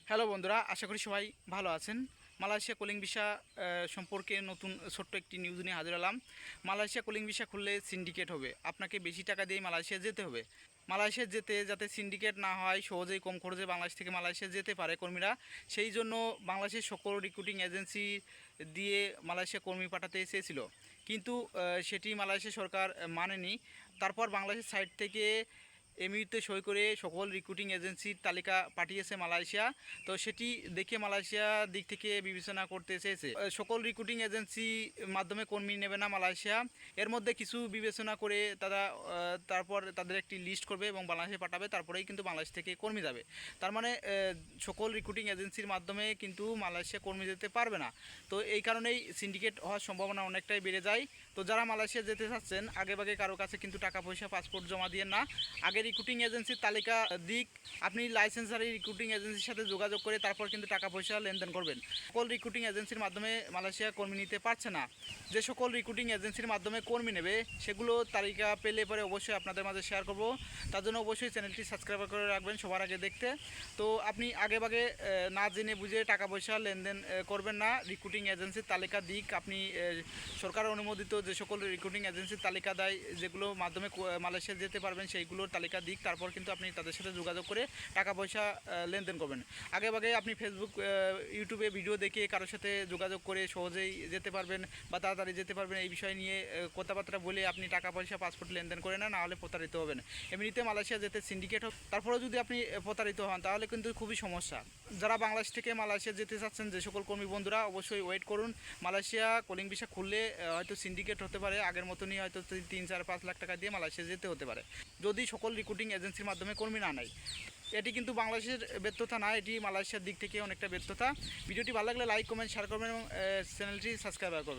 Hello বন্ধুরা, আশা করি সবাই ভালো আছেন। মালয়েশিয়া কলিং ভিসা সম্পর্কে নতুন ছোট্ট একটি নিউজ নিয়ে হাজির হলাম। মালয়েশিয়া কলিং ভিসা খুললে সিন্ডিকেট হবে, আপনাকে বেশি টাকা দিয়ে মালয়েশিয়া যেতে হবে। মালয়েশিয়া যেতে যাতে সিন্ডিকেট না হয়, সহজেই কম খরচে বাংলাদেশ থেকে মালয়েশিয়া যেতে পারে কর্মীরা, সেই জন্য বাংলাদেশের সকল রিক্রুটিং এজেন্সি দিয়ে মালয়েশিয়া কর্মী পাঠাতে চেয়েছিল, কিন্তু সেটি মালয়েশিয়া সরকার মানেনি। তারপর বাংলাদেশের সাইড থেকে এমইউতে সই করে সকল রিক্রুটিং এজেন্সির তালিকা পাঠিয়েছে মালয়েশিয়া। তো সেটি দেখে মালয়েশিয়া দিক থেকে বিবেচনা করতে চেয়েছে, সকল রিক্রুটিং এজেন্সি মাধ্যমে কর্মী নেবে না মালয়েশিয়া। এর মধ্যে কিছু বিবেচনা করে তারা তারপর তাদের একটি লিস্ট করবে এবং বাংলাদেশে পাঠাবে, তারপরেই কিন্তু বাংলাদেশ থেকে কর্মী যাবে। তার মানে সকল রিক্রুটিং এজেন্সির মাধ্যমে কিন্তু মালয়েশিয়া কর্মী যেতে পারবে না। তো এই কারণেই সিন্ডিকেট হওয়ার সম্ভাবনা অনেকটাই বেড়ে যায়। তো যারা মালয়েশিয়া যেতে চাচ্ছেন, আগেভাগে কারো কাছে কিন্তু টাকা পয়সা পাসপোর্ট জমা দিয়ে না, আগে রিক্রুটিং এজেন্সির তালিকা দিক, আপনি লাইসেন্সারি রিক্রুটিং এজেন্সির সাথে যোগাযোগ করে তারপর কিন্তু টাকা পয়সা লেনদেন করবেন। সকল রিক্রুটিং এজেন্সির মাধ্যমে মালয়েশিয়া কর্মী নিতে পারছে না। যে সকল রিক্রুটিং এজেন্সির মাধ্যমে কর্মী নেবে সেগুলো তালিকা পেলে পরে অবশ্যই আপনাদের মাঝে শেয়ার করব। তার জন্য অবশ্যই চ্যানেলটি সাবস্ক্রাইব করে রাখবেন সবার আগে দেখতে। তো আপনি আগেভাগে না জেনে বুঝে টাকা পয়সা লেনদেন করবেন না। রিক্রুটিং এজেন্সির তালিকা দিক, আপনি সরকার অনুমোদিত যে সকল রিক্রুটিং এজেন্সির তালিকা দেয়, যেগুলো মাধ্যমে মালয়েশিয়া যেতে পারবেন, সেইগুলোর তালিকা দিক, তারপর কিন্তু আপনি তাদের সাথে যোগাযোগ করে টাকা পয়সা লেনদেন করবেন। আগেভাগে আপনি ফেসবুক ইউটিউবে ভিডিও দেখে কারোর সাথে যোগাযোগ করে সহজেই যেতে পারবেন বা তাড়াতাড়ি যেতে পারবেন, এই বিষয় নিয়ে কথাবার্তা বলে আপনি টাকা পয়সা পাসপোর্ট লেনদেন করে না, নাহলে প্রতারিত হবেন। এমনিতে মালয়েশিয়া যেতে সিন্ডিকেট হোক, তারপরেও যদি আপনি প্রতারিত হন তাহলে কিন্তু খুবই সমস্যা। যারা বাংলাদেশ থেকে মালয়েশিয়া যেতে চাচ্ছেন, যে সকল কর্মী বন্ধুরা, অবশ্যই ওয়েট করুন। মালয়েশিয়া কলিং ভিসা খুললে হয়তো সিন্ডিকেট হতে পারে, আগের মতনই হয়তো 3-4-5 লাখ টাকা দিয়ে মালয়েশিয়া যেতে হতে পারে, যদি সকল রিক্রুটিং এজেন্সির মাধ্যমে কর্মী না নেয়। এটি কিন্তু বাংলাদেশের ব্যর্থতা না, এটি মালয়েশিয়ার দিক থেকে অনেকটা ব্যর্থতা। ভিডিওটি ভালো লাগলে লাইক, কমেন্ট, শেয়ার করবেন এবং চ্যানেলটি সাবস্ক্রাইব করবেন।